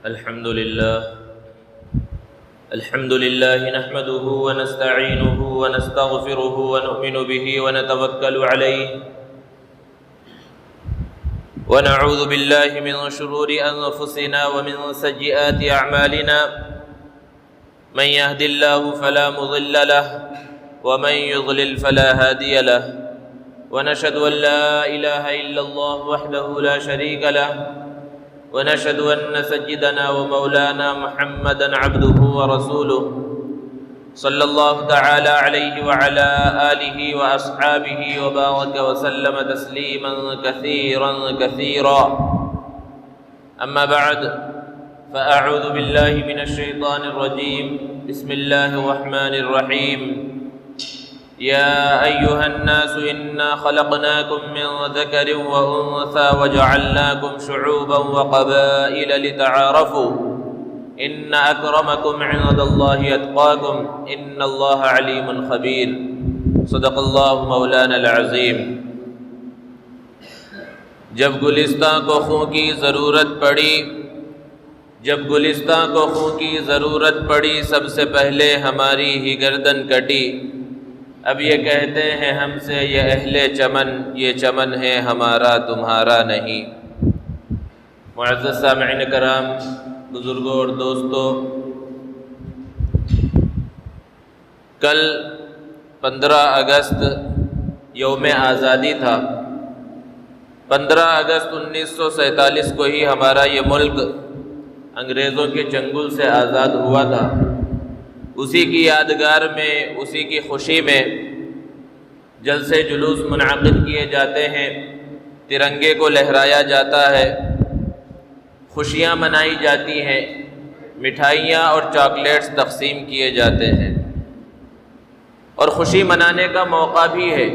الحمد لله نحمده ونستعينه ونستغفره ونؤمن به ونتوكل عليه ونعوذ بالله من شرور أنفسنا ومن سيئات أعمالنا من يهد الله فلا مضل له ومن يضلل فلا هادي له ونشهد أن لا إله إلا الله وحده لا شريك له ونشهد أن سيدنا ومولانا محمدا عبده ورسوله صلى الله تعالى عليه وعلى آله وأصحابه وبارك وسلم تسليما كثيرا كثيرا أما بعد فأعوذ بالله من الشيطان الرجيم بسم الله الرحمن الرحيم يا أيها الناس إنا خلقناكم من ذكر وأنثى وجعلناكم شعوبا وقبائل لتعارفوا إن أكرمكم عند الله أتقاكم إن الله عليم خبير صدق الله مولانا العظيم۔ جب گلستاں کو خوں کی ضرورت پڑی سب سے پہلے ہماری ہی گردن کٹی، اب یہ کہتے ہیں ہم سے یہ اہل چمن، یہ چمن ہے ہمارا تمہارا نہیں۔ معزز سامعین کرام، بزرگوں اور دوستوں، کل 15 اگست یوم آزادی تھا۔ 15 اگست 1947 کو ہی ہمارا یہ ملک انگریزوں کے چنگل سے آزاد ہوا تھا۔ اسی کی یادگار میں، اسی کی خوشی میں جلسے جلوس منعقد کیے جاتے ہیں، ترنگے کو لہرایا جاتا ہے، خوشیاں منائی جاتی ہیں، مٹھائیاں اور چاکلیٹس تقسیم کیے جاتے ہیں، اور خوشی منانے کا موقع بھی ہے،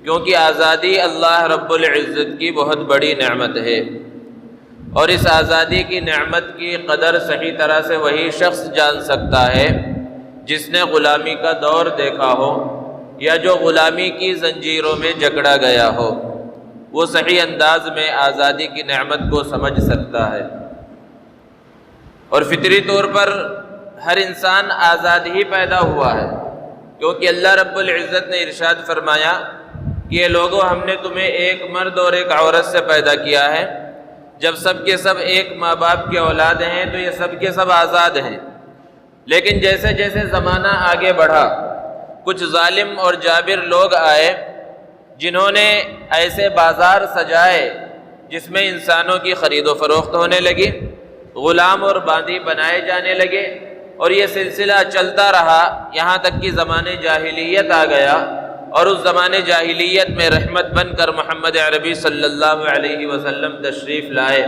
کیونکہ آزادی اللہ رب العزت کی بہت بڑی نعمت ہے، اور اس آزادی کی نعمت کی قدر صحیح طرح سے وہی شخص جان سکتا ہے جس نے غلامی کا دور دیکھا ہو یا جو غلامی کی زنجیروں میں جکڑا گیا ہو، وہ صحیح انداز میں آزادی کی نعمت کو سمجھ سکتا ہے۔ اور فطری طور پر ہر انسان آزاد ہی پیدا ہوا ہے، کیونکہ اللہ رب العزت نے ارشاد فرمایا کہ یہ لوگوں، ہم نے تمہیں ایک مرد اور ایک عورت سے پیدا کیا ہے۔ جب سب کے سب ایک ماں باپ کے اولاد ہیں تو یہ سب کے سب آزاد ہیں، لیکن جیسے جیسے زمانہ آگے بڑھا، کچھ ظالم اور جابر لوگ آئے جنہوں نے ایسے بازار سجائے جس میں انسانوں کی خرید و فروخت ہونے لگی، غلام اور باندی بنائے جانے لگے، اور یہ سلسلہ چلتا رہا یہاں تک کہ زمانے جاہلیت آ گیا، اور اس زمانے جاہلیت میں رحمت بن کر محمد عربی صلی اللہ علیہ وسلم تشریف لائے۔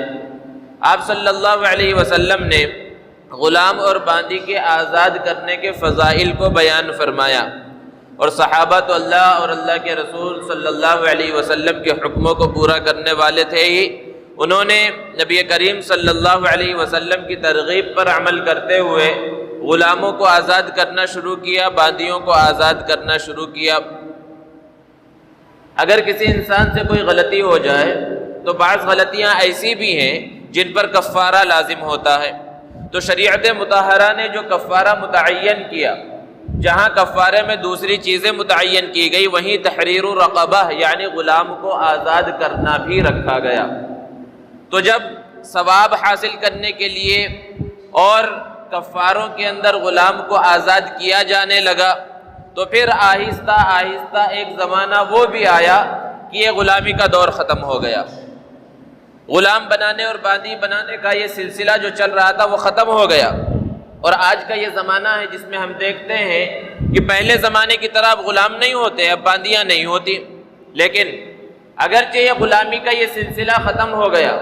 آپ صلی اللہ علیہ وسلم نے غلام اور باندی کے آزاد کرنے کے فضائل کو بیان فرمایا، اور صحابہ تو اللہ اور اللہ کے رسول صلی اللہ علیہ وسلم کے حکموں کو پورا کرنے والے تھے ہی، انہوں نے نبی کریم صلی اللہ علیہ وسلم کی ترغیب پر عمل کرتے ہوئے غلاموں کو آزاد کرنا شروع کیا، باندیوں کو آزاد کرنا شروع کیا۔ اگر کسی انسان سے کوئی غلطی ہو جائے تو بعض غلطیاں ایسی بھی ہیں جن پر کفارہ لازم ہوتا ہے، تو شریعت مطہرہ نے جو کفارہ متعین کیا، جہاں کفارے میں دوسری چیزیں متعین کی گئی، وہیں تحریر رقبہ یعنی غلام کو آزاد کرنا بھی رکھا گیا۔ تو جب ثواب حاصل کرنے کے لیے اور کفاروں کے اندر غلام کو آزاد کیا جانے لگا، تو پھر آہستہ آہستہ ایک زمانہ وہ بھی آیا کہ یہ غلامی کا دور ختم ہو گیا۔ غلام بنانے اور باندی بنانے کا یہ سلسلہ جو چل رہا تھا وہ ختم ہو گیا، اور آج کا یہ زمانہ ہے جس میں ہم دیکھتے ہیں کہ پہلے زمانے کی طرح اب غلام نہیں ہوتے، اب باندیاں نہیں ہوتی، لیکن اگرچہ یہ غلامی کا یہ سلسلہ ختم ہو گیا،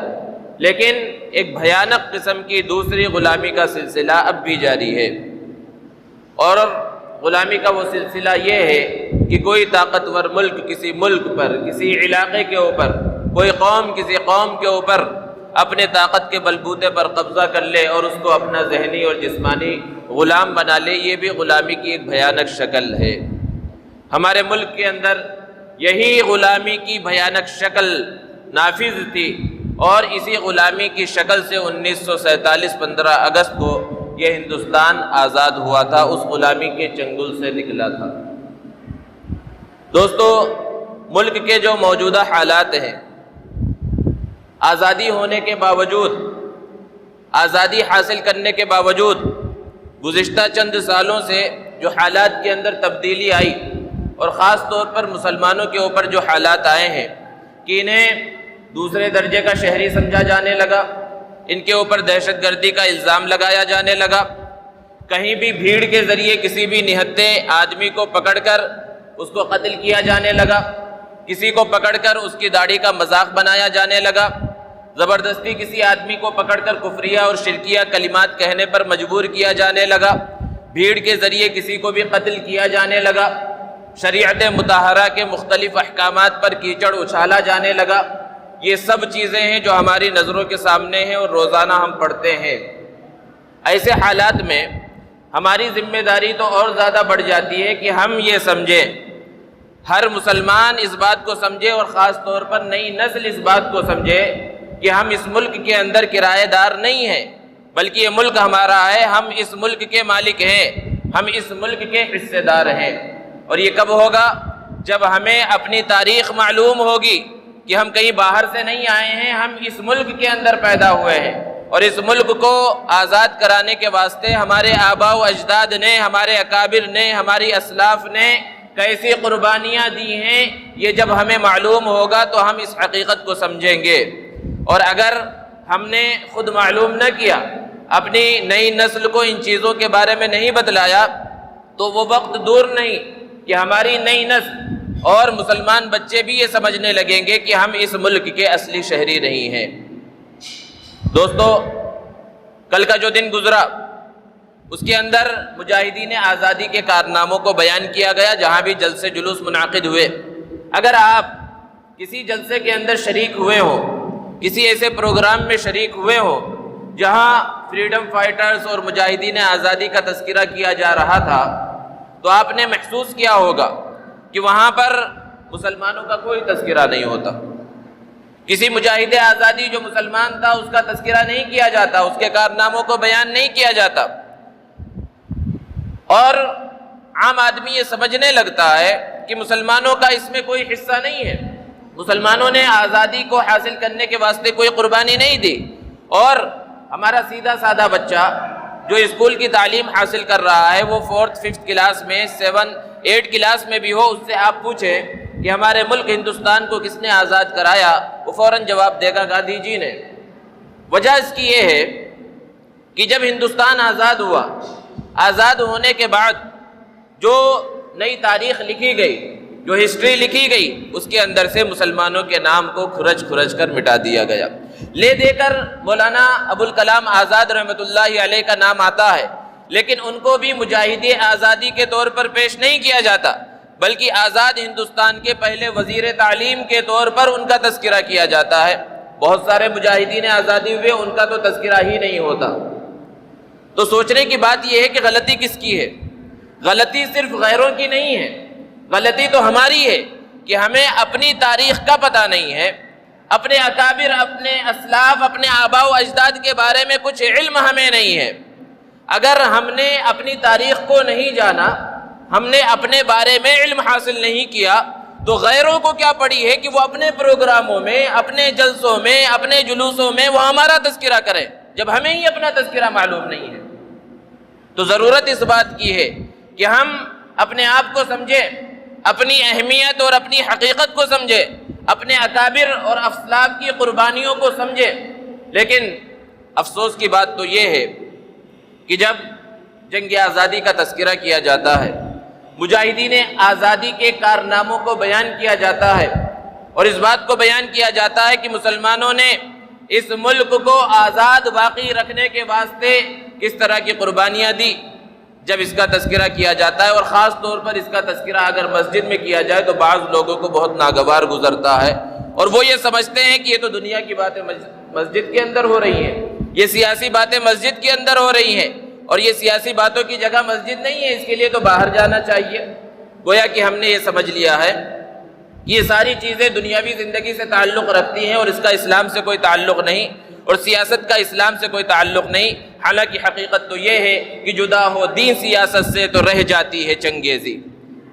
لیکن ایک بھیانک قسم کی دوسری غلامی کا سلسلہ اب بھی جاری ہے۔ اور غلامی کا وہ سلسلہ یہ ہے کہ کوئی طاقتور ملک کسی ملک پر، کسی علاقے کے اوپر، کوئی قوم کسی قوم کے اوپر اپنے طاقت کے بلبوتے پر قبضہ کر لے اور اس کو اپنا ذہنی اور جسمانی غلام بنا لے، یہ بھی غلامی کی ایک بھیانک شکل ہے۔ ہمارے ملک کے اندر یہی غلامی کی بھیانک شکل نافذ تھی اور اسی غلامی کی شکل سے 1947 15 اگست کو یہ ہندوستان آزاد ہوا تھا، اس غلامی کے چنگل سے نکلا تھا۔ دوستو، ملک کے جو موجودہ حالات ہیں، آزادی ہونے کے باوجود، آزادی حاصل کرنے کے باوجود گزشتہ چند سالوں سے جو حالات کے اندر تبدیلی آئی، اور خاص طور پر مسلمانوں کے اوپر جو حالات آئے ہیں کہ انہیں دوسرے درجے کا شہری سمجھا جانے لگا، ان کے اوپر دہشت گردی کا الزام لگایا جانے لگا، کہیں بھی بھیڑ کے ذریعے کسی بھی نہتے آدمی کو پکڑ کر اس کو قتل کیا جانے لگا، کسی کو پکڑ کر اس کی داڑھی کا مذاق بنایا جانے لگا، زبردستی کسی آدمی کو پکڑ کر کفریہ اور شرکیہ کلمات کہنے پر مجبور کیا جانے لگا، بھیڑ کے ذریعے کسی کو بھی قتل کیا جانے لگا، شریعت مطہرہ کے مختلف احکامات پر کیچڑ اچھالا جانے لگا۔ یہ سب چیزیں ہیں جو ہماری نظروں کے سامنے ہیں اور روزانہ ہم پڑھتے ہیں۔ ایسے حالات میں ہماری ذمہ داری تو اور زیادہ بڑھ جاتی ہے کہ ہم یہ سمجھیں، ہر مسلمان اس بات کو سمجھے، اور خاص طور پر نئی نسل اس بات کو سمجھے کہ ہم اس ملک کے اندر کرایہ دار نہیں ہیں، بلکہ یہ ملک ہمارا ہے، ہم اس ملک کے مالک ہیں، ہم اس ملک کے حصے دار ہیں۔ اور یہ کب ہوگا؟ جب ہمیں اپنی تاریخ معلوم ہوگی کہ ہم کہیں باہر سے نہیں آئے ہیں، ہم اس ملک کے اندر پیدا ہوئے ہیں، اور اس ملک کو آزاد کرانے کے واسطے ہمارے آباء و اجداد نے، ہمارے اکابر نے، ہماری اسلاف نے کیسی قربانیاں دی ہیں، یہ جب ہمیں معلوم ہوگا تو ہم اس حقیقت کو سمجھیں گے۔ اور اگر ہم نے خود معلوم نہ کیا، اپنی نئی نسل کو ان چیزوں کے بارے میں نہیں بتلایا، تو وہ وقت دور نہیں کہ ہماری نئی نسل اور مسلمان بچے بھی یہ سمجھنے لگیں گے کہ ہم اس ملک کے اصلی شہری نہیں ہیں۔ دوستو، کل کا جو دن گزرا اس کے اندر مجاہدین آزادی کے کارناموں کو بیان کیا گیا، جہاں بھی جلسے جلوس منعقد ہوئے۔ اگر آپ کسی جلسے کے اندر شریک ہوئے ہوں، کسی ایسے پروگرام میں شریک ہوئے ہوں جہاں فریڈم فائٹرز اور مجاہدین آزادی کا تذکرہ کیا جا رہا تھا، تو آپ نے محسوس کیا ہوگا کہ وہاں پر مسلمانوں کا کوئی تذکرہ نہیں ہوتا۔ کسی مجاہد آزادی جو مسلمان تھا اس کا تذکرہ نہیں کیا جاتا، اس کے کارناموں کو بیان نہیں کیا جاتا، اور عام آدمی یہ سمجھنے لگتا ہے کہ مسلمانوں کا اس میں کوئی حصہ نہیں ہے، مسلمانوں نے آزادی کو حاصل کرنے کے واسطے کوئی قربانی نہیں دی۔ اور ہمارا سیدھا سادہ بچہ جو اسکول کی تعلیم حاصل کر رہا ہے، وہ 4th 5th کلاس میں 7 8 کلاس میں بھی ہو، اس سے آپ پوچھیں کہ ہمارے ملک ہندوستان کو کس نے آزاد کرایا، وہ فوراً جواب دے گا گاندھی جی نے۔ وجہ اس کی یہ ہے کہ جب ہندوستان آزاد ہوا، آزاد ہونے کے بعد جو نئی تاریخ لکھی گئی، جو ہسٹری لکھی گئی، اس کے اندر سے مسلمانوں کے نام کو کھرچ کر مٹا دیا گیا۔ لے دے کر مولانا ابوالکلام آزاد رحمۃ اللہ علیہ کا نام آتا ہے، لیکن ان کو بھی مجاہد آزادی کے طور پر پیش نہیں کیا جاتا، بلکہ آزاد ہندوستان کے پہلے وزیر تعلیم کے طور پر ان کا تذکرہ کیا جاتا ہے۔ بہت سارے مجاہدین آزادی ہوئے، ان کا تو تذکرہ ہی نہیں ہوتا۔ تو سوچنے کی بات یہ ہے کہ غلطی کس کی ہے؟ غلطی صرف غیروں کی نہیں ہے، غلطی تو ہماری ہے کہ ہمیں اپنی تاریخ کا پتہ نہیں ہے، اپنے اکابر، اپنے اسلاف، اپنے آباء و اجداد کے بارے میں کچھ علم ہمیں نہیں ہے۔ اگر ہم نے اپنی تاریخ کو نہیں جانا، ہم نے اپنے بارے میں علم حاصل نہیں کیا، تو غیروں کو کیا پڑی ہے کہ وہ اپنے پروگراموں میں، اپنے جلسوں میں، اپنے جلوسوں میں وہ ہمارا تذکرہ کریں، جب ہمیں ہی اپنا تذکرہ معلوم نہیں ہے۔ تو ضرورت اس بات کی ہے کہ ہم اپنے آپ کو سمجھیں، اپنی اہمیت اور اپنی حقیقت کو سمجھیں، اپنے اکابر اور اسلاف کی قربانیوں کو سمجھیں۔ لیکن افسوس کی بات تو یہ ہے کہ جب جنگ آزادی کا تذکرہ کیا جاتا ہے، مجاہدین آزادی کے کارناموں کو بیان کیا جاتا ہے، اور اس بات کو بیان کیا جاتا ہے کہ مسلمانوں نے اس ملک کو آزاد باقی رکھنے کے واسطے کس طرح کی قربانیاں دی، جب اس کا تذکرہ کیا جاتا ہے، اور خاص طور پر اس کا تذکرہ اگر مسجد میں کیا جائے تو بعض لوگوں کو بہت ناگوار گزرتا ہے، اور وہ یہ سمجھتے ہیں کہ یہ تو دنیا کی باتیں مسجد کے اندر ہو رہی ہیں، یہ سیاسی باتیں مسجد کے اندر ہو رہی ہیں، اور یہ سیاسی باتوں کی جگہ مسجد نہیں ہے، اس کے لیے تو باہر جانا چاہیے۔ گویا کہ ہم نے یہ سمجھ لیا ہے یہ ساری چیزیں دنیاوی زندگی سے تعلق رکھتی ہیں اور اس کا اسلام سے کوئی تعلق نہیں، اور سیاست کا اسلام سے کوئی تعلق نہیں۔ حالانکہ حقیقت تو یہ ہے کہ جدا ہو دین سیاست سے تو رہ جاتی ہے چنگیزی۔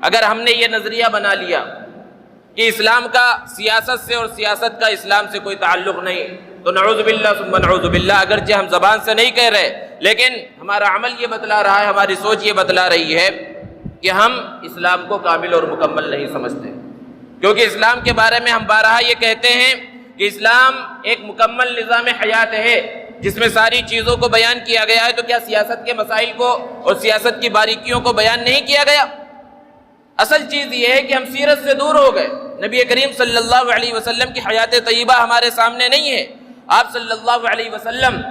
اگر ہم نے یہ نظریہ بنا لیا کہ اسلام کا سیاست سے اور سیاست کا اسلام سے کوئی تعلق نہیں، تو نعوذ باللہ ثم نعوذ باللہ، اگرچہ ہم زبان سے نہیں کہہ رہے لیکن ہمارا عمل یہ بتلا رہا ہے، ہماری سوچ یہ بتلا رہی ہے کہ ہم اسلام کو کامل اور مکمل نہیں سمجھتے، کیونکہ اسلام کے بارے میں ہم بارہا یہ کہتے ہیں کہ اسلام ایک مکمل نظام حیات ہے جس میں ساری چیزوں کو بیان کیا گیا ہے۔ تو کیا سیاست کے مسائل کو اور سیاست کی باریکیوں کو بیان نہیں کیا گیا؟ اصل چیز یہ ہے کہ ہم سیرت سے دور ہو گئے، نبی کریم صلی اللہ علیہ وسلم کی حیات طیبہ ہمارے سامنے نہیں ہے۔ آپ صلی اللہ علیہ وسلم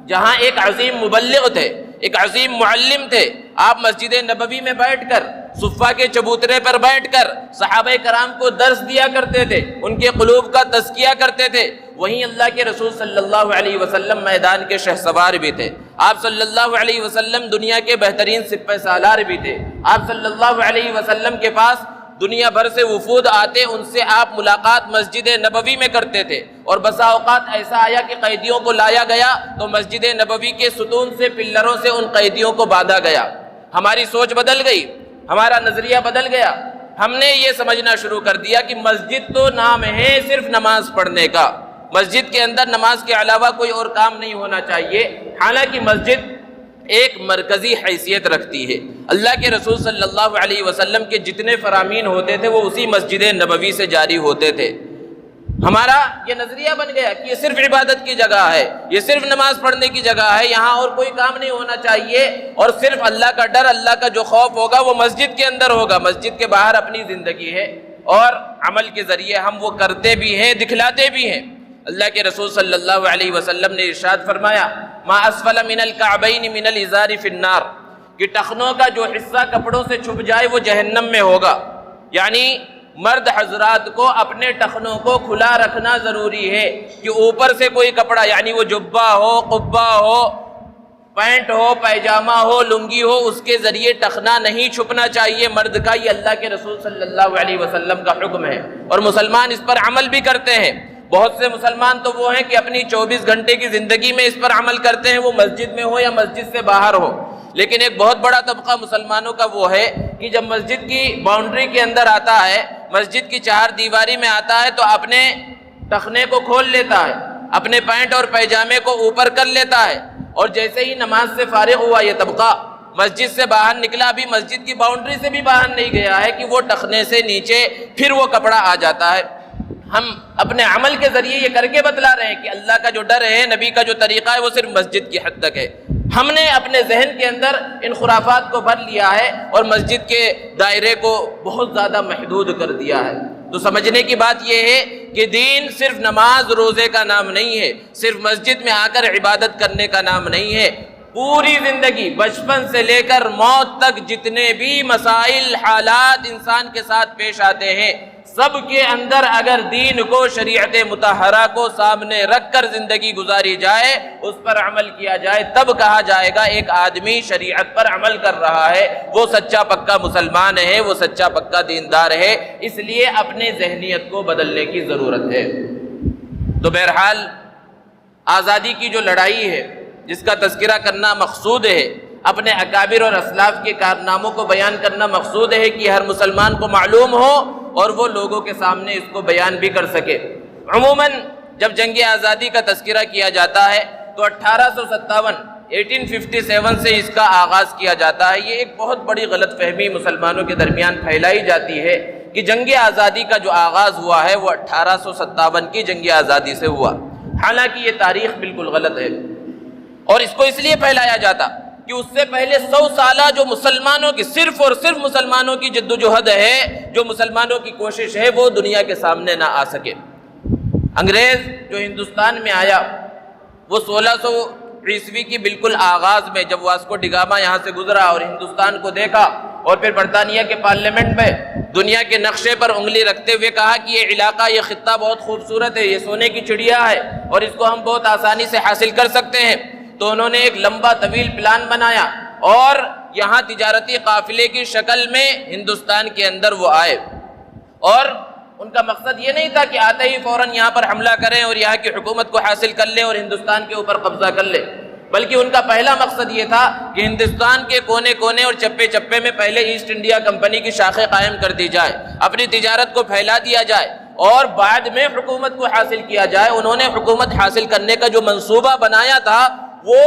جہاں ایک عظیم مبلغ تھے، ایک عظیم معلم تھے، آپ مسجد نبوی میں بیٹھ کر، صفہ کے چبوترے پر بیٹھ کر صحابہ کرام کو درس دیا کرتے تھے، ان کے قلوب کا تزکیہ کرتے تھے۔ وہیں اللہ کے رسول صلی اللہ علیہ وسلم میدان کے شہسوار بھی تھے، آپ صلی اللہ علیہ وسلم دنیا کے بہترین سپہ سالار بھی تھے، آپ صلی اللہ علیہ وسلم کے پاس دنیا بھر سے وفود آتے، ان سے آپ ملاقات مسجد نبوی میں کرتے تھے، اور بسا اوقات ایسا آیا کہ قیدیوں کو لایا گیا تو مسجد نبوی کے ستون سے، پلروں سے ان قیدیوں کو باندھا گیا۔ ہماری سوچ بدل گئی، ہمارا نظریہ بدل گیا، ہم نے یہ سمجھنا شروع کر دیا کہ مسجد تو نام ہے صرف نماز پڑھنے کا، مسجد کے اندر نماز کے علاوہ کوئی اور کام نہیں ہونا چاہیے، حالانکہ مسجد ایک مرکزی حیثیت رکھتی ہے۔ اللہ کے رسول صلی اللہ علیہ وسلم کے جتنے فرامین ہوتے تھے وہ اسی مسجد نبوی سے جاری ہوتے تھے۔ ہمارا یہ نظریہ بن گیا کہ یہ صرف عبادت کی جگہ ہے، یہ صرف نماز پڑھنے کی جگہ ہے، یہاں اور کوئی کام نہیں ہونا چاہیے، اور صرف اللہ کا ڈر، اللہ کا جو خوف ہوگا وہ مسجد کے اندر ہوگا، مسجد کے باہر اپنی زندگی ہے، اور عمل کے ذریعے ہم وہ کرتے بھی ہیں، دکھلاتے بھی ہیں۔ اللہ کے رسول صلی اللہ علیہ وسلم نے ارشاد فرمایا، ما اسفل من الکعبین من الازار فی النار، کہ ٹخنوں کا جو حصہ کپڑوں سے چھپ جائے وہ جہنم میں ہوگا۔ یعنی مرد حضرات کو اپنے ٹخنوں کو کھلا رکھنا ضروری ہے کہ اوپر سے کوئی کپڑا، یعنی وہ جبہ ہو، قبہ ہو، پینٹ ہو، پیجامہ ہو، لنگی ہو، اس کے ذریعے ٹخنا نہیں چھپنا چاہیے مرد کا۔ یہ اللہ کے رسول صلی اللہ علیہ وسلم کا حکم ہے، اور مسلمان اس پر عمل بھی کرتے ہیں۔ بہت سے مسلمان تو وہ ہیں کہ اپنی 24 گھنٹے کی زندگی میں اس پر عمل کرتے ہیں، وہ مسجد میں ہو یا مسجد سے باہر ہو، لیکن ایک بہت بڑا طبقہ مسلمانوں کا وہ ہے کہ جب مسجد کی باؤنڈری کے اندر آتا ہے، مسجد کی چہار دیواری میں آتا ہے، تو اپنے ٹخنے کو کھول لیتا ہے، اپنے پینٹ اور پیجامے کو اوپر کر لیتا ہے، اور جیسے ہی نماز سے فارغ ہوا یہ طبقہ مسجد سے باہر نکلا، ابھی مسجد کی باؤنڈری سے بھی باہر نہیں گیا ہے کہ وہ ٹخنے سے نیچے پھر وہ کپڑا آ جاتا ہے۔ ہم اپنے عمل کے ذریعے یہ کر کے بتلا رہے ہیں کہ اللہ کا جو ڈر ہے، نبی کا جو طریقہ ہے، وہ صرف مسجد کی حد تک ہے۔ ہم نے اپنے ذہن کے اندر ان خرافات کو بھر لیا ہے اور مسجد کے دائرے کو بہت زیادہ محدود کر دیا ہے۔ تو سمجھنے کی بات یہ ہے کہ دین صرف نماز روزے کا نام نہیں ہے، صرف مسجد میں آ کر عبادت کرنے کا نام نہیں ہے۔ پوری زندگی بچپن سے لے کر موت تک جتنے بھی مسائل، حالات انسان کے ساتھ پیش آتے ہیں، سب کے اندر اگر دین کو، شریعت مطہرہ کو سامنے رکھ کر زندگی گزاری جائے، اس پر عمل کیا جائے، تب کہا جائے گا ایک آدمی شریعت پر عمل کر رہا ہے، وہ سچا پکا مسلمان ہے، وہ سچا پکا دیندار ہے۔ اس لیے اپنے ذہنیت کو بدلنے کی ضرورت ہے۔ تو بہرحال آزادی کی جو لڑائی ہے، جس کا تذکرہ کرنا مقصود ہے، اپنے اکابر اور اسلاف کے کارناموں کو بیان کرنا مقصود ہے کہ ہر مسلمان کو معلوم ہو اور وہ لوگوں کے سامنے اس کو بیان بھی کر سکے۔ عموماً جب جنگ آزادی کا تذکرہ کیا جاتا ہے تو 1857 سے اس کا آغاز کیا جاتا ہے۔ یہ ایک بہت بڑی غلط فہمی مسلمانوں کے درمیان پھیلائی جاتی ہے کہ جنگ آزادی کا جو آغاز ہوا ہے وہ 1857 کی جنگ آزادی سے ہوا، حالانکہ یہ تاریخ بالکل غلط ہے، اور اس کو اس لیے پھیلایا جاتا کہ اس سے پہلے 100 سالہ جو مسلمانوں کی، صرف اور صرف مسلمانوں کی جدوجہد ہے، جو مسلمانوں کی کوشش ہے، وہ دنیا کے سامنے نہ آ سکے۔ انگریز جو ہندوستان میں آیا وہ 1600 عیسوی کی بالکل آغاز میں، جب واسکو ڈی گاما یہاں سے گزرا اور ہندوستان کو دیکھا، اور پھر برطانیہ کے پارلیمنٹ میں دنیا کے نقشے پر انگلی رکھتے ہوئے کہا کہ یہ علاقہ، یہ خطہ بہت خوبصورت ہے، یہ سونے کی چڑیا ہے اور اس کو ہم بہت آسانی سے حاصل کر سکتے ہیں، تو انہوں نے ایک لمبا طویل پلان بنایا اور یہاں تجارتی قافلے کی شکل میں ہندوستان کے اندر وہ آئے، اور ان کا مقصد یہ نہیں تھا کہ آتے ہی فوراً یہاں پر حملہ کریں اور یہاں کی حکومت کو حاصل کر لیں اور ہندوستان کے اوپر قبضہ کر لیں، بلکہ ان کا پہلا مقصد یہ تھا کہ ہندوستان کے کونے کونے اور چپے چپے میں پہلے ایسٹ انڈیا کمپنی کی شاخیں قائم کر دی جائے، اپنی تجارت کو پھیلا دیا جائے اور بعد میں حکومت کو حاصل کیا جائے۔ انہوں نے حکومت حاصل کرنے کا جو منصوبہ بنایا تھا وہ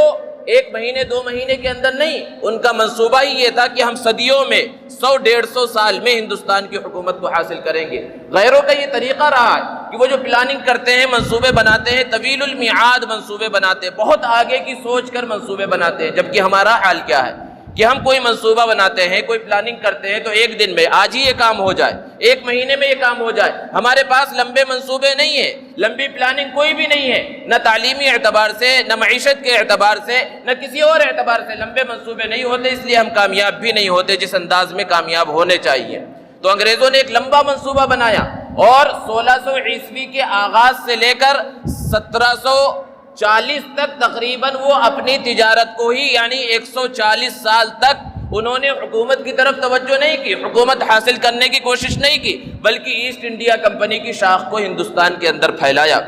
1 مہینے 2 مہینے کے اندر نہیں، ان کا منصوبہ ہی یہ تھا کہ ہم صدیوں میں 100-150 سال میں ہندوستان کی حکومت کو حاصل کریں گے۔ غیروں کا یہ طریقہ رہا ہے کہ وہ جو پلاننگ کرتے ہیں، منصوبے بناتے ہیں، طویل المیعاد منصوبے بناتے ہیں، بہت آگے کی سوچ کر منصوبے بناتے ہیں، جبکہ ہمارا حال کیا ہے کہ ہم کوئی منصوبہ بناتے ہیں، کوئی پلاننگ کرتے ہیں تو 1 دن میں آج ہی یہ کام ہو جائے، 1 مہینے میں یہ کام ہو جائے۔ ہمارے پاس لمبے منصوبے نہیں ہیں، لمبی پلاننگ کوئی بھی نہیں ہے، نہ تعلیمی اعتبار سے، نہ معیشت کے اعتبار سے، نہ کسی اور اعتبار سے لمبے منصوبے نہیں ہوتے، اس لیے ہم کامیاب بھی نہیں ہوتے جس انداز میں کامیاب ہونے چاہیے۔ تو انگریزوں نے ایک لمبا منصوبہ بنایا اور 1600 عیسوی کے آغاز سے لے کر 1740 تک تقریباً وہ اپنی تجارت کو ہی یعنی 140 سال تک انہوں نے حکومت کی طرف توجہ نہیں کی، حکومت حاصل کرنے کی کوشش نہیں کی، بلکہ ایسٹ انڈیا کمپنی کی شاخ کو ہندوستان کے اندر پھیلایا۔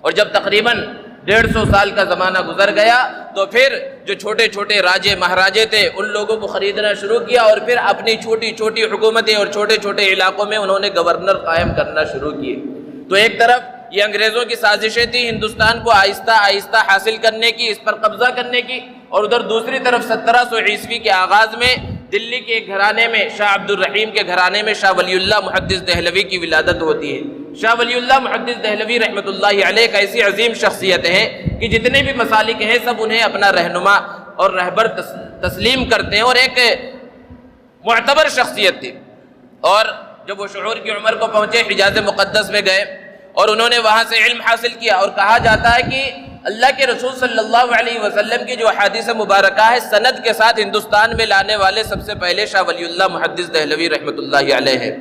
اور جب تقریباً 150 سال کا زمانہ گزر گیا تو پھر جو چھوٹے چھوٹے راجے مہاراجے تھے ان لوگوں کو خریدنا شروع کیا اور پھر اپنی چھوٹی چھوٹی حکومتیں اور چھوٹے چھوٹے علاقوں میں انہوں نے گورنر قائم کرنا شروع کیے۔ تو ایک طرف یہ انگریزوں کی سازشیں تھیں ہندوستان کو آہستہ آہستہ حاصل کرنے کی، اس پر قبضہ کرنے کی، اور ادھر دوسری طرف 1700 عیسوی کے آغاز میں دلی کے ایک گھرانے میں، شاہ عبد الرحیم کے گھرانے میں شاہ ولی اللہ محدث دہلوی کی ولادت ہوتی ہے۔ شاہ ولی اللہ محدث دہلوی رحمۃ اللہ علیہ ایک ایسی عظیم شخصیت ہیں کہ جتنے بھی مسالک ہیں سب انہیں اپنا رہنما اور رہبر تسلیم کرتے ہیں، اور ایک معتبر شخصیت تھی۔ اور جب وہ شعور کی عمر کو پہنچے، حجاز مقدس میں گئے اور انہوں نے وہاں سے علم حاصل کیا، اور کہا جاتا ہے کہ اللہ کے رسول صلی اللہ علیہ وسلم کی جو احادیث مبارکہ ہے سند کے ساتھ ہندوستان میں لانے والے سب سے پہلے شاہ ولی اللہ محدث دہلوی رحمۃ اللہ علیہ ہیں۔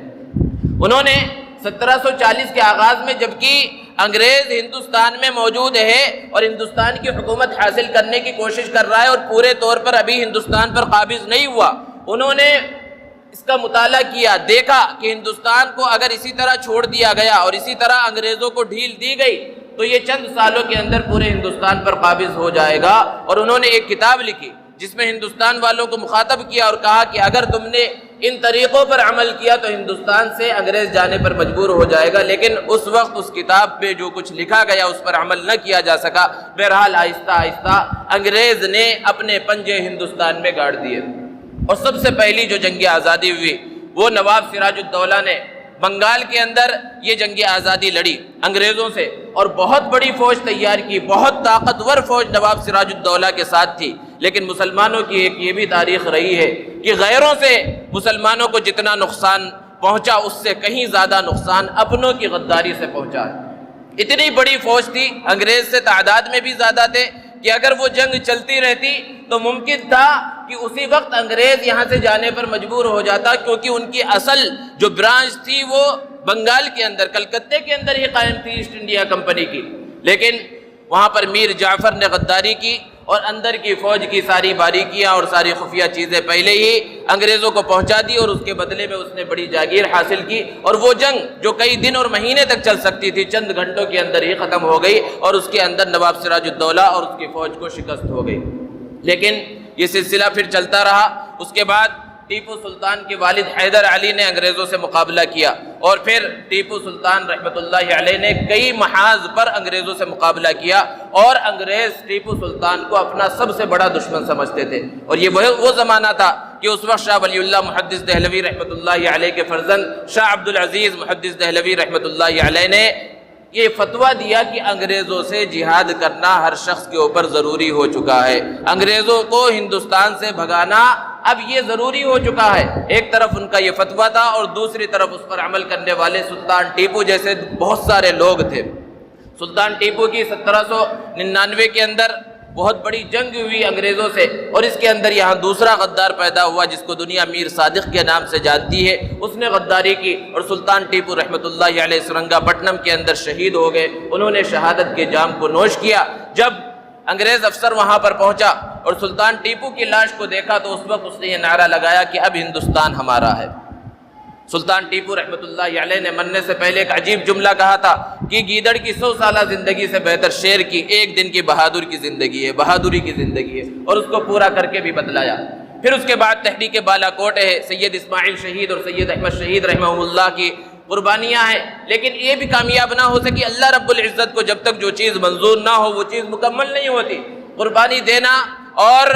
انہوں نے 1740 کے آغاز میں، جبکہ انگریز ہندوستان میں موجود ہے اور ہندوستان کی حکومت حاصل کرنے کی کوشش کر رہا ہے اور پورے طور پر ابھی ہندوستان پر قابض نہیں ہوا، انہوں نے اس کا مطالعہ کیا، دیکھا کہ ہندوستان کو اگر اسی طرح چھوڑ دیا گیا اور اسی طرح انگریزوں کو ڈھیل دی گئی تو یہ چند سالوں کے اندر پورے ہندوستان پر قابض ہو جائے گا۔ اور انہوں نے ایک کتاب لکھی جس میں ہندوستان والوں کو مخاطب کیا اور کہا کہ اگر تم نے ان طریقوں پر عمل کیا تو ہندوستان سے انگریز جانے پر مجبور ہو جائے گا، لیکن اس وقت اس کتاب پہ جو کچھ لکھا گیا اس پر عمل نہ کیا جا سکا۔ بہرحال آہستہ آہستہ انگریز نے اپنے پنجے ہندوستان میں گاڑ دیے، اور سب سے پہلی جو جنگ آزادی ہوئی وہ نواب سراج الدولہ نے بنگال کے اندر یہ جنگ آزادی لڑی انگریزوں سے، اور بہت بڑی فوج تیار کی، بہت طاقتور فوج نواب سراج الدولہ کے ساتھ تھی۔ لیکن مسلمانوں کی ایک یہ بھی تاریخ رہی ہے کہ غیروں سے مسلمانوں کو جتنا نقصان پہنچا اس سے کہیں زیادہ نقصان اپنوں کی غداری سے پہنچا۔ اتنی بڑی فوج تھی، انگریز سے تعداد میں بھی زیادہ تھے کہ اگر وہ جنگ چلتی رہتی تو ممکن تھا کہ اسی وقت انگریز یہاں سے جانے پر مجبور ہو جاتا، کیونکہ ان کی اصل جو برانچ تھی وہ بنگال کے اندر، کلکتے کے اندر ہی قائم تھی ایسٹ انڈیا کمپنی کی۔ لیکن وہاں پر میر جعفر نے غداری کی اور اندر کی فوج کی ساری باریکیاں اور ساری خفیہ چیزیں پہلے ہی انگریزوں کو پہنچا دی، اور اس کے بدلے میں اس نے بڑی جاگیر حاصل کی، اور وہ جنگ جو کئی دن اور مہینے تک چل سکتی تھی چند گھنٹوں کے اندر ہی ختم ہو گئی، اور اس کے اندر نواب سراج الدولہ اور اس کی فوج کو شکست ہو گئی۔ لیکن یہ سلسلہ پھر چلتا رہا۔ اس کے بعد ٹیپو سلطان کے والد حیدر علی نے انگریزوں سے مقابلہ کیا، اور پھر ٹیپو سلطان رحمۃ اللہ علیہ نے کئی محاذ پر انگریزوں سے مقابلہ کیا، اور انگریز ٹیپو سلطان کو اپنا سب سے بڑا دشمن سمجھتے تھے۔ اور یہ وہ زمانہ تھا کہ اس وقت شاہ ولی اللہ محدث دہلوی رحمۃ اللہ علیہ کے فرزند شاہ عبد العزیز محدث دہلوی رحمۃ اللہ علیہ نے یہ فتویٰ دیا کہ انگریزوں سے جہاد کرنا ہر شخص کے اوپر ضروری ہو چکا ہے، انگریزوں کو ہندوستان سے بھگانا اب یہ ضروری ہو چکا ہے۔ ایک طرف ان کا یہ فتویٰ تھا اور دوسری طرف اس پر عمل کرنے والے سلطان ٹیپو جیسے بہت سارے لوگ تھے۔ سلطان ٹیپو کی 1799 کے اندر بہت بڑی جنگ ہوئی انگریزوں سے، اور اس کے اندر یہاں دوسرا غدار پیدا ہوا جس کو دنیا میر صادق کے نام سے جانتی ہے، اس نے غداری کی، اور سلطان ٹیپو رحمۃ اللہ علیہ سرنگا پٹنم کے اندر شہید ہو گئے۔ انہوں نے شہادت کے جام کو نوش کیا۔ جب انگریز افسر وہاں پر پہنچا اور سلطان ٹیپو کی لاش کو دیکھا تو اس وقت اس نے یہ نعرہ لگایا کہ اب ہندوستان ہمارا ہے۔ سلطان ٹیپو رحمۃ اللہ علیہ نے مرنے سے پہلے ایک عجیب جملہ کہا تھا کہ گیدڑ کی 100 سالہ زندگی سے بہتر شیر کی ایک دن کی بہادر کی زندگی ہے، بہادری کی زندگی ہے، اور اس کو پورا کر کے بھی بتلایا۔ پھر اس کے بعد تحریک بالا کوٹ ہے، سید اسماعیل شہید اور سید احمد شہید رحمہ اللہ کی قربانیاں ہیں، لیکن یہ بھی کامیاب نہ ہو سکی۔ اللہ رب العزت کو جب تک جو چیز منظور نہ ہو وہ چیز مکمل نہیں ہوتی۔ قربانی دینا اور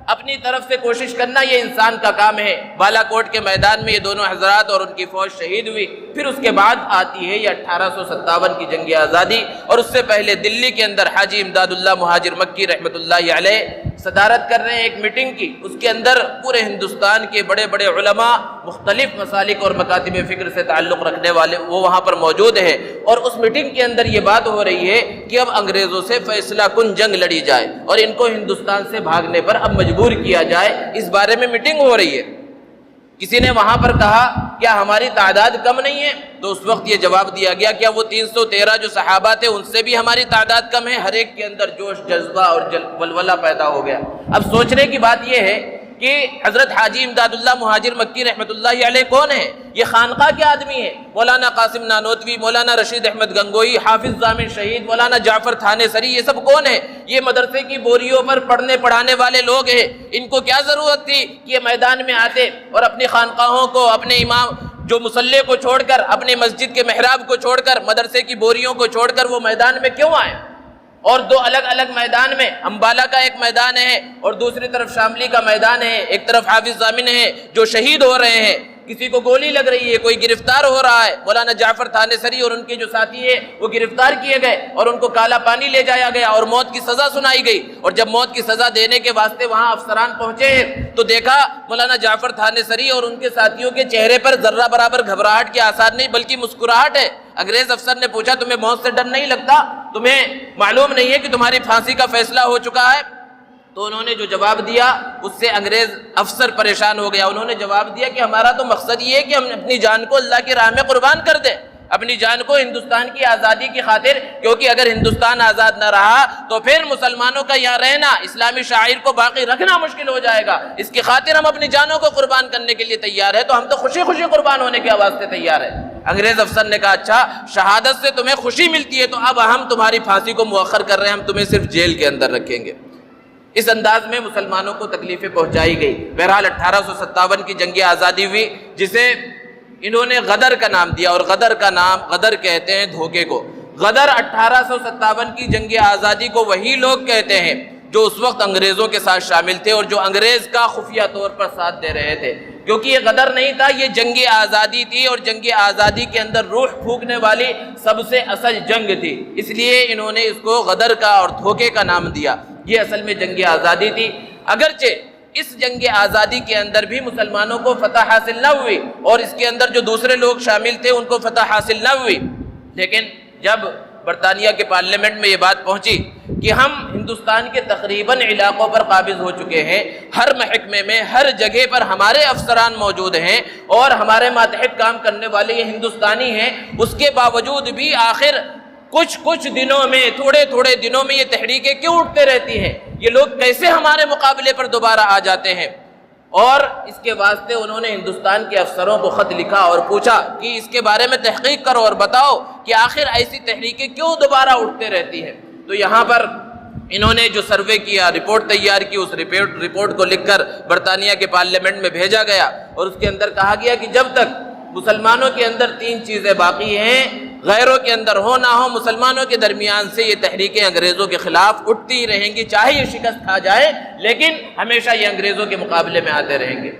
اپنی طرف سے کوشش کرنا یہ انسان کا کام ہے۔ بالا کوٹ کے میدان میں یہ دونوں حضرات اور ان کی فوج شہید ہوئی۔ پھر اس کے بعد آتی ہے یہ 1857 کی جنگ آزادی، اور اس سے پہلے دلی کے اندر حاجی امداد اللہ مہاجر مکی رحمۃ اللہ علیہ صدارت کر رہے ہیں ایک میٹنگ کی۔ اس کے اندر پورے ہندوستان کے بڑے بڑے علماء، مختلف مسالک اور مکاتب فکر سے تعلق رکھنے والے وہ وہاں پر موجود ہیں، اور اس میٹنگ کے اندر یہ بات ہو رہی ہے کہ اب انگریزوں سے فیصلہ کن جنگ لڑی جائے اور ان کو ہندوستان سے بھاگنے پر اب مجبور کیا جائے، اس بارے میں میٹنگ ہو رہی ہے۔ کسی نے وہاں پر کہا کیا ہماری تعداد کم نہیں ہے؟ تو اس وقت یہ جواب دیا گیا کیا وہ 313 جو صحابہ تھے ان سے بھی ہماری تعداد کم ہے؟ ہر ایک کے اندر جوش، جذبہ اور ولولہ پیدا ہو گیا۔ اب سوچنے کی بات یہ ہے کہ حضرت حاجی امداد اللہ مہاجر مکی رحمۃ اللہ علیہ کون ہے؟ یہ خانقاہ کے آدمی ہیں۔ مولانا قاسم نانوتوی، مولانا رشید احمد گنگوئی، حافظ ضامن شہید، مولانا جعفر تھانے سری، یہ سب کون ہیں؟ یہ مدرسے کی بوریوں پر پڑھنے پڑھانے والے لوگ ہیں۔ ان کو کیا ضرورت تھی کہ یہ میدان میں آتے اور اپنی خانقاہوں کو، اپنے امام جو مصلی کو چھوڑ کر، اپنے مسجد کے محراب کو چھوڑ کر، مدرسے کی بوریوں کو چھوڑ کر وہ میدان میں کیوں آئے؟ اور دو الگ الگ میدان میں، امبالہ کا ایک میدان ہے اور دوسری طرف شاملی کا میدان ہے، ایک طرف حافظ ضامن ہے جو شہید ہو رہے ہیں، کسی کو گولی لگ رہی ہے، کوئی گرفتار ہو رہا ہے۔ مولانا جعفر تھانے سری اور ان کے جو ساتھی ہیں وہ گرفتار کیے گئے اور ان کو کالا پانی لے جایا گیا اور موت کی سزا سنائی گئی۔ اور جب موت کی سزا دینے کے واسطے وہاں افسران پہنچے ہیں تو دیکھا مولانا جعفر تھانے سری اور ان کے ساتھیوں کے چہرے پر ذرہ برابر گھبراہٹ کے آثار نہیں بلکہ مسکراہٹ ہے۔ انگریز افسر نے پوچھا تمہیں موت سے ڈر نہیں لگتا؟ تمہیں معلوم نہیں ہے کہ تمہاری پھانسی کا فیصلہ ہو چکا ہے؟ تو انہوں نے جو جواب دیا اس سے انگریز افسر پریشان ہو گیا۔ انہوں نے جواب دیا کہ ہمارا تو مقصد یہ ہے کہ ہم اپنی جان کو اللہ کی راہ میں قربان کر دیں، اپنی جان کو ہندوستان کی آزادی کی خاطر، کیونکہ اگر ہندوستان آزاد نہ رہا تو پھر مسلمانوں کا یہاں رہنا، اسلامی شاعر کو باقی رکھنا مشکل ہو جائے گا۔ اس کی خاطر ہم اپنی جانوں کو قربان کرنے کے لیے تیار ہیں، تو ہم تو خوشی خوشی قربان ہونے کے واسطے تیار ہیں۔ انگریز افسر نے کہا اچھا شہادت سے تمہیں خوشی ملتی ہے تو اب ہم تمہاری پھانسی کو مؤخر کر رہے ہیں، ہم تمہیں صرف جیل کے اندر رکھیں گے۔ اس انداز میں مسلمانوں کو تکلیفیں پہنچائی گئی۔ بہرحال 1857 کی جنگ آزادی ہوئی جسے انہوں نے غدر کا نام دیا، اور غدر کا نام، غدر کہتے ہیں دھوکے کو۔ غدر 1857 کی جنگ آزادی کو وہی لوگ کہتے ہیں جو اس وقت انگریزوں کے ساتھ شامل تھے اور جو انگریز کا خفیہ طور پر ساتھ دے رہے تھے، کیونکہ یہ غدر نہیں تھا، یہ جنگ آزادی تھی، اور جنگ آزادی کے اندر روح پھونکنے والی سب سے اصل جنگ تھی، اس لیے انہوں نے اس کو غدر کا اور دھوکے کا نام دیا۔ یہ اصل میں جنگ آزادی تھی، اگرچہ اس جنگ آزادی کے اندر بھی مسلمانوں کو فتح حاصل نہ ہوئی اور اس کے اندر جو دوسرے لوگ شامل تھے ان کو فتح حاصل نہ ہوئی، لیکن جب برطانیہ کے پارلیمنٹ میں یہ بات پہنچی کہ ہم ہندوستان کے تقریباً علاقوں پر قابض ہو چکے ہیں، ہر محکمے میں ہر جگہ پر ہمارے افسران موجود ہیں اور ہمارے ماتحت کام کرنے والے یہ ہندوستانی ہیں، اس کے باوجود بھی آخر کچھ دنوں میں، تھوڑے دنوں میں یہ تحریکیں کیوں اٹھتے رہتی ہیں؟ یہ لوگ کیسے ہمارے مقابلے پر دوبارہ آ جاتے ہیں؟ اور اس کے واسطے انہوں نے ہندوستان کے افسروں کو خط لکھا اور پوچھا کہ اس کے بارے میں تحقیق کرو اور بتاؤ کہ آخر ایسی تحریکیں کیوں دوبارہ اٹھتے رہتی ہیں۔ تو یہاں پر انہوں نے جو سروے کیا، رپورٹ تیار کی، اس رپورٹ کو لکھ کر برطانیہ کے پارلیمنٹ میں بھیجا گیا اور اس کے اندر کہا گیا کہ جب تک مسلمانوں کے اندر 3 چیزیں باقی ہیں، غیروں کے اندر ہو نہ ہو، مسلمانوں کے درمیان سے یہ تحریکیں انگریزوں کے خلاف اٹھتی ہی رہیں گی، چاہے یہ شکست کھا جائے لیکن ہمیشہ یہ انگریزوں کے مقابلے میں آتے رہیں گے۔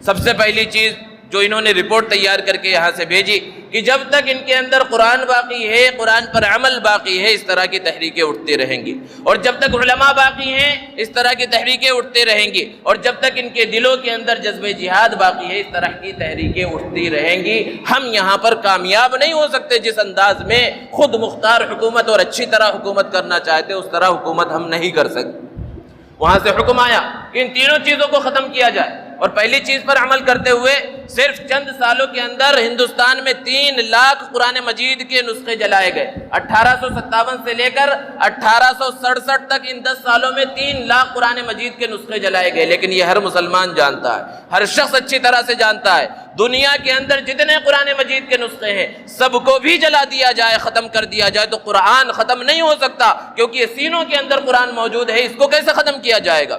سب سے پہلی چیز جو انہوں نے رپورٹ تیار کر کے یہاں سے بھیجی کہ جب تک ان کے اندر قرآن باقی ہے، قرآن پر عمل باقی ہے، اس طرح کی تحریکیں اٹھتی رہیں گی، اور جب تک علماء باقی ہیں اس طرح کی تحریکیں اٹھتی رہیں گی، اور جب تک ان کے دلوں کے اندر جذبہ جہاد باقی ہے اس طرح کی تحریکیں اٹھتی رہیں گی۔ ہم یہاں پر کامیاب نہیں ہو سکتے، جس انداز میں خود مختار حکومت اور اچھی طرح حکومت کرنا چاہتے اس طرح حکومت ہم نہیں کر سکتے۔ وہاں سے حکم آیا کہ ان تینوں چیزوں کو ختم کیا جائے، اور پہلی چیز پر عمل کرتے ہوئے صرف چند سالوں کے اندر ہندوستان میں 3 لاکھ قرآن مجید کے نسخے جلائے گئے۔ 1857 سے لے کر 1867 تک ان 10 سالوں میں 3 لاکھ قرآن مجید کے نسخے جلائے گئے۔ لیکن یہ ہر مسلمان جانتا ہے، ہر شخص اچھی طرح سے جانتا ہے، دنیا کے اندر جتنے قرآن مجید کے نسخے ہیں سب کو بھی جلا دیا جائے، ختم کر دیا جائے تو قرآن ختم نہیں ہو سکتا، کیونکہ یہ سینوں کے اندر قرآن موجود ہے، اس کو کیسے ختم کیا جائے گا؟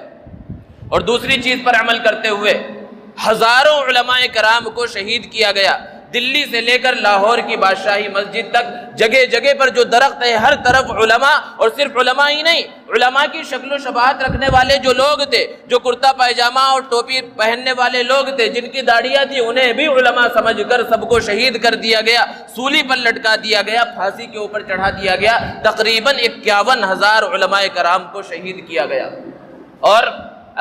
اور دوسری چیز پر عمل کرتے ہوئے ہزاروں علماء کرام کو شہید کیا گیا۔ دلی سے لے کر لاہور کی بادشاہی مسجد تک جگہ جگہ پر جو درخت ہے ہر طرف علماء، اور صرف علماء ہی نہیں، علماء کی شکل و شباہت رکھنے والے جو لوگ تھے، جو کرتا پائجامہ اور ٹوپی پہننے والے لوگ تھے، جن کی داڑیاں تھی، انہیں بھی علماء سمجھ کر سب کو شہید کر دیا گیا، سولی پر لٹکا دیا گیا، پھانسی کے اوپر چڑھا دیا گیا۔ تقریباً 51,000 علماء کرام کو شہید کیا گیا۔ اور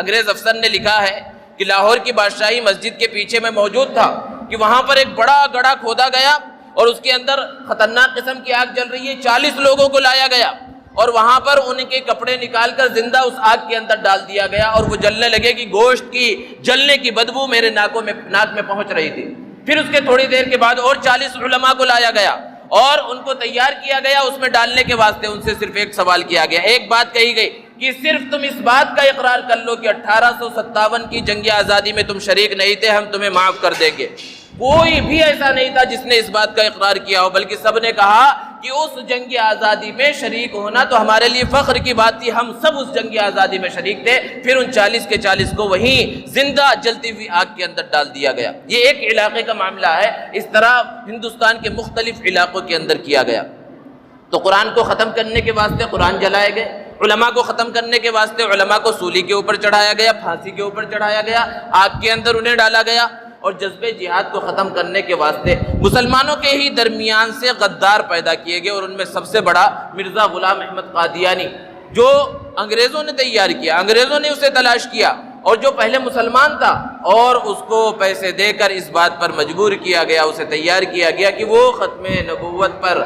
انگریز افسر نے لکھا ہے کہ لاہور کی بادشاہی مسجد کے پیچھے میں موجود تھا کہ وہاں پر ایک بڑا گڑھا کھودا گیا اور اس کے اندر خطرناک قسم کی آگ جل رہی ہے، 40 لوگوں کو لایا گیا اور وہاں پر ان کے کپڑے نکال کر زندہ اس آگ کے اندر ڈال دیا گیا اور وہ جلنے لگے کہ گوشت کی جلنے کی بدبو میرے ناک میں پہنچ رہی تھی۔ پھر اس کے تھوڑی دیر کے بعد اور 40 علماء کو لایا گیا اور ان کو تیار کیا گیا، اس میں ڈالنے کے واسطے ان سے صرف ایک سوال کیا گیا، ایک بات کہی گئی کہ صرف تم اس بات کا اقرار کر لو کہ 1857 کی جنگ آزادی میں تم شریک نہیں تھے، ہم تمہیں معاف کر دیں گے۔ کوئی بھی ایسا نہیں تھا جس نے اس بات کا اقرار کیا ہو، بلکہ سب نے کہا کہ اس جنگ آزادی میں شریک ہونا تو ہمارے لیے فخر کی بات تھی، ہم سب اس جنگ آزادی میں شریک تھے۔ پھر ان 40 کے 40 کو وہیں زندہ جلتی ہوئی آگ کے اندر ڈال دیا گیا۔ یہ ایک علاقے کا معاملہ ہے، اس طرح ہندوستان کے مختلف علاقوں کے اندر کیا گیا۔ تو قرآن کو ختم کرنے کے واسطے قرآن جلائے گئے، علماء کو ختم کرنے کے واسطے علماء کو سولی کے اوپر چڑھایا گیا، پھانسی کے اوپر چڑھایا گیا، آگ کے اندر انہیں ڈالا گیا، اور جذبے جہاد کو ختم کرنے کے واسطے مسلمانوں کے ہی درمیان سے غدار پیدا کیے گئے، اور ان میں سب سے بڑا مرزا غلام احمد قادیانی، جو انگریزوں نے تیار کیا، انگریزوں نے اسے تلاش کیا، اور جو پہلے مسلمان تھا اور اس کو پیسے دے کر اس بات پر مجبور کیا گیا، اسے تیار کیا گیا کہ وہ ختم نبوت پر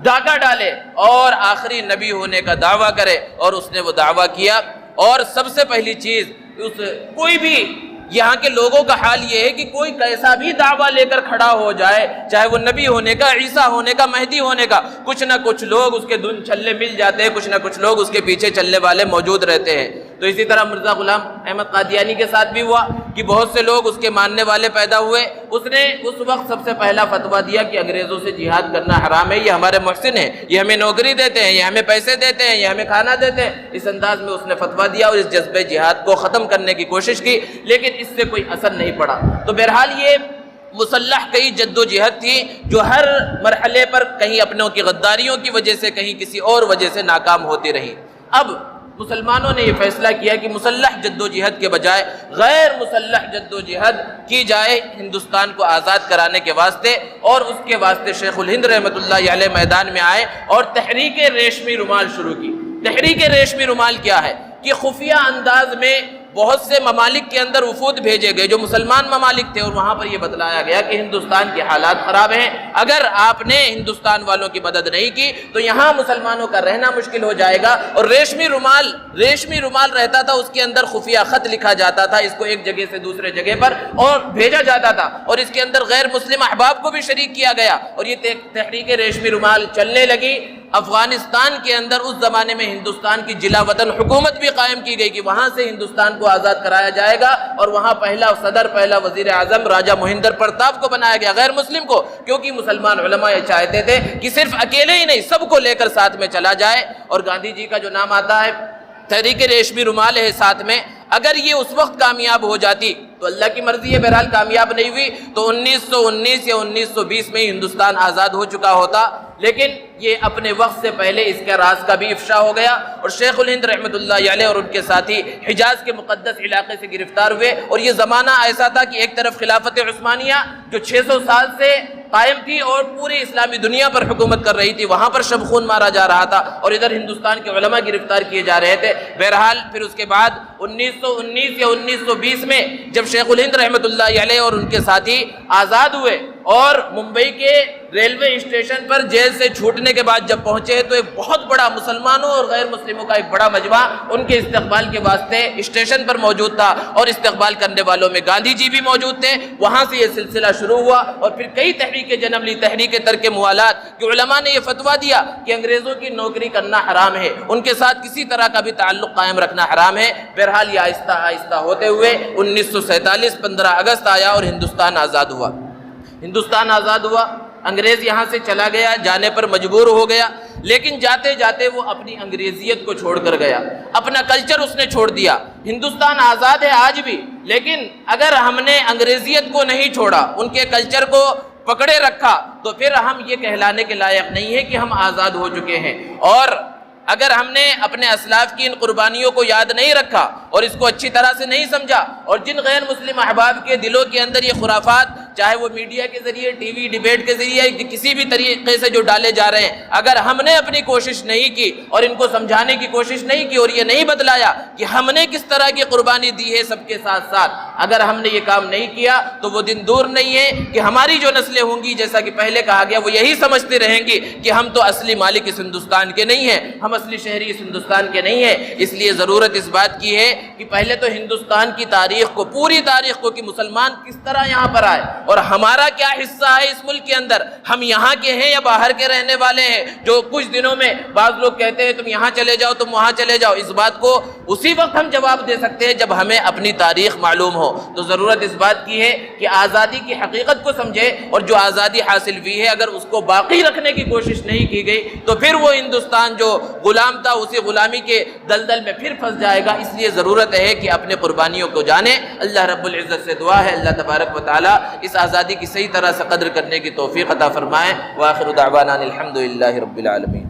ڈاکہ ڈالے اور آخری نبی ہونے کا دعویٰ کرے، اور اس نے وہ دعویٰ کیا۔ اور سب سے پہلی چیز، کوئی بھی یہاں کے لوگوں کا حال یہ ہے کہ کوئی کیسا بھی دعویٰ لے کر کھڑا ہو جائے، چاہے وہ نبی ہونے کا، عیسیٰ ہونے کا، مہدی ہونے کا، کچھ نہ کچھ لوگ اس کے دھن چھلے مل جاتے ہیں، کچھ نہ کچھ لوگ اس کے پیچھے چلنے والے موجود رہتے ہیں۔ تو اسی طرح مرزا غلام احمد قادیانی کے ساتھ بھی ہوا کہ بہت سے لوگ اس کے ماننے والے پیدا ہوئے۔ اس نے اس وقت سب سے پہلا فتویٰ دیا کہ انگریزوں سے جہاد کرنا حرام ہے، یہ ہمارے محسن ہیں، یہ ہمیں نوکری دیتے ہیں، یہ ہمیں پیسے دیتے ہیں، یہ ہمیں کھانا دیتے ہیں۔ اس انداز میں اس نے فتویٰ دیا اور اس جذبے جہاد کو ختم کرنے کی کوشش کی، لیکن اس سے کوئی اثر نہیں پڑا۔ تو بہرحال یہ مسلح کئی جد و جہد تھی جو ہر مرحلے پر کہیں اپنوں کی غداریوں کی وجہ سے، کہیں کسی اور وجہ سے ناکام ہوتی رہی۔ اب مسلمانوں نے یہ فیصلہ کیا کہ مسلح جد و جہد کے بجائے غیر مسلح جد و جہد کی جائے ہندوستان کو آزاد کرانے کے واسطے، اور اس کے واسطے شیخ الہند رحمۃ اللہ علیہ میدان میں آئے اور تحریک ریشمی رومال شروع کی۔ تحریک ریشمی رومال کیا ہے کہ خفیہ انداز میں بہت سے ممالک کے اندر وفود بھیجے گئے جو مسلمان ممالک تھے، اور وہاں پر یہ بتلایا گیا کہ ہندوستان کے حالات خراب ہیں، اگر آپ نے ہندوستان والوں کی مدد نہیں کی تو یہاں مسلمانوں کا رہنا مشکل ہو جائے گا۔ اور ریشمی رومال رہتا تھا، اس کے اندر خفیہ خط لکھا جاتا تھا، اس کو ایک جگہ سے دوسرے جگہ پر اور بھیجا جاتا تھا، اور اس کے اندر غیر مسلم احباب کو بھی شریک کیا گیا، اور یہ تحریک ریشمی رومال چلنے لگی۔ افغانستان کے اندر اس زمانے میں ہندوستان کی جلا وطن حکومت بھی قائم کی گئی کہ وہاں سے ہندوستان کو آزاد کرایا جائے گا، اور وہاں پہلا صدر، پہلا وزیر اعظم راجہ مہندر پرتاپ کو بنایا گیا، غیر مسلم کو، کیونکہ مسلمان علماء یہ چاہتے تھے کہ صرف اکیلے ہی نہیں سب کو لے کر ساتھ میں چلا جائے۔ اور گاندھی جی کا جو نام آتا ہے، تحریک ریشمی رومال ہے ساتھ میں، اگر یہ اس وقت کامیاب ہو جاتی تو اللہ کی مرضی ہے، بہرحال کامیاب نہیں ہوئی تو 1919 یا 1920 میں ہندوستان آزاد ہو چکا ہوتا، لیکن یہ اپنے وقت سے پہلے اس کے راز کا بھی افشا ہو گیا، اور شیخ الہند رحمۃ اللہ علیہ اور ان کے ساتھی حجاز کے مقدس علاقے سے گرفتار ہوئے۔ اور یہ زمانہ ایسا تھا کہ ایک طرف خلافت عثمانیہ جو 600 سال سے قائم تھی اور پوری اسلامی دنیا پر حکومت کر رہی تھی، وہاں پر شب خون مارا جا رہا تھا، اور ادھر ہندوستان کے علماء گرفتار کیے جا رہے تھے۔ بہرحال پھر اس کے بعد 1919 یا 1920 میں جب شیخ الہند رحمۃ اللہ علیہ اور ان کے ساتھی آزاد ہوئے اور ممبئی کے ریلوے اسٹیشن پر جیل سے چھوٹنے کے بعد جب پہنچے تو ایک بہت بڑا مسلمانوں اور غیر مسلموں کا ایک بڑا مجمع ان کے استقبال کے واسطے اسٹیشن پر موجود تھا، اور استقبال کرنے والوں میں گاندھی جی بھی موجود تھے۔ وہاں سے یہ سلسلہ شروع ہوا اور پھر کئی تحریکیں جنم لی، تحریک ترک موالات، کہ علماء نے یہ فتویٰ دیا کہ انگریزوں کی نوکری کرنا حرام ہے، ان کے ساتھ کسی طرح کا بھی تعلق قائم رکھنا حرام ہے۔ بہرحال یہ آہستہ آہستہ ہوتے ہوئے 1947 15 اگست آیا اور ہندوستان آزاد ہوا۔ ہندوستان آزاد ہوا، انگریز یہاں سے چلا گیا، جانے پر مجبور ہو گیا، لیکن جاتے جاتے وہ اپنی انگریزیت کو چھوڑ کر گیا، اپنا کلچر اس نے چھوڑ دیا۔ ہندوستان آزاد ہے آج بھی، لیکن اگر ہم نے انگریزیت کو نہیں چھوڑا، ان کے کلچر کو پکڑے رکھا، تو پھر ہم یہ کہلانے کے لائق نہیں ہے کہ ہم آزاد ہو چکے ہیں۔ اور اگر ہم نے اپنے اسلاف کی ان قربانیوں کو یاد نہیں رکھا اور اس کو اچھی طرح سے نہیں سمجھا، اور جن غیر مسلم احباب کے دلوں کے اندر یہ خرافات، چاہے وہ میڈیا کے ذریعے، ٹی وی ڈیبیٹ کے ذریعے، کسی بھی طریقے سے جو ڈالے جا رہے ہیں، اگر ہم نے اپنی کوشش نہیں کی اور ان کو سمجھانے کی کوشش نہیں کی اور یہ نہیں بتلایا کہ ہم نے کس طرح کی قربانی دی ہے سب کے ساتھ ساتھ، اگر ہم نے یہ کام نہیں کیا تو وہ دن دور نہیں ہے کہ ہماری جو نسلیں ہوں گی، جیسا کہ پہلے کہا گیا، وہ یہی سمجھتے رہیں گی کہ ہم تو اصلی مالک اس ہندوستان کے نہیں ہیں، ہم اصلی شہری اس ہندوستان کے نہیں ہیں۔ اس لیے ضرورت اس بات کی ہے کہ پہلے تو ہندوستان کی تاریخ کو، پوری تاریخ کو، کہ مسلمان کس طرح یہاں پر آئے اور ہمارا کیا حصہ ہے اس ملک کے اندر، ہم یہاں کے ہیں یا باہر کے رہنے والے ہیں۔ جو کچھ دنوں میں بعض لوگ کہتے ہیں تم یہاں چلے جاؤ، تم وہاں چلے جاؤ، اس بات کو اسی وقت ہم جواب دے سکتے ہیں جب ہمیں اپنی تاریخ معلوم ہو۔ تو ضرورت اس بات کی ہے کہ آزادی کی حقیقت کو سمجھے، اور جو آزادی حاصل ہوئی ہے اگر اس کو باقی رکھنے کی کوشش نہیں کی گئی تو پھر وہ ہندوستان جو غلام تھا اسی غلامی کے دلدل میں پھر پھنس جائے گا۔ اس لیے ضرورت ہے کہ اپنے قربانیوں کو جانیں۔ اللہ رب العزت سے دعا ہے اللہ تبارک و تعالی اس آزادی کی صحیح طرح سے قدر کرنے کی توفیق عطا فرمائے۔ وآخر دعوانا الحمدللہ رب العالمین۔